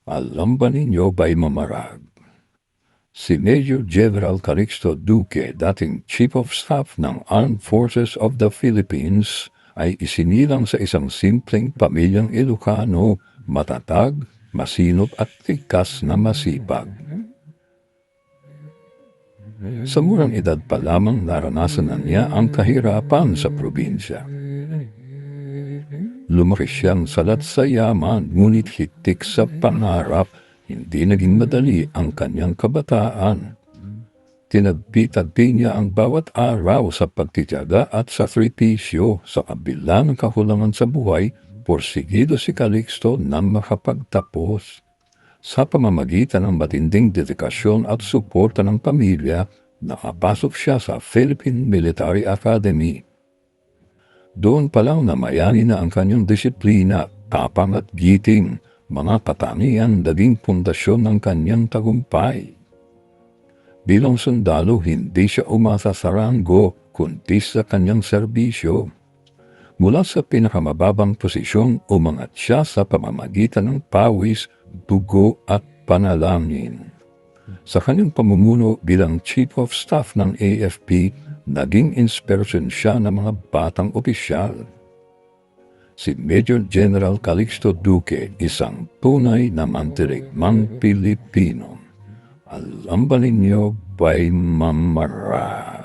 Alam ba ninyo ba'y mamarag? Si Major General Calixto Duque, dating Chief of Staff ng Armed Forces of the Philippines, ay isinilang sa isang simpleng pamilyang Ilocano, matatag, masinop at tikas na masipag. Sa murang edad pa lamang naranasan na niya ang kahirapan sa probinsya. Lumaki siyang salat sa yaman, ngunit hitik sa pangarap. Hindi naging madali ang kanyang kabataan. Tinagpi-tagpi niya ang bawat araw sa pagtitiyaga at sakripisyo. Sa kabila ng kakulangan sa buhay, porsigido si Calixto na makapagtapos. Sa pamamagitan ng matinding dedikasyon at suporta ng pamilya, nakapasok siya sa Philippine Military Academy. Doon pa lang namayani na ang kanyang disiplina, tapang at giting. Mga katangian naging pundasyon ng kanyang tagumpay. Bilang sundalo, hindi siya umasa sa ranggo, kundi sa kanyang serbisyo. Mula sa pinakamababang posisyon, umangat siya sa pamamagitan ng pawis, dugo at panalangin. Sa kanyang pamumuno bilang Chief of Staff ng AFP, naging inspirasyon siya ng mga batang opisyal. Si Major General Calixto Duque, isang tunay na mandirigmang Pilipino. Alam ba ninyo ba'y mamarag?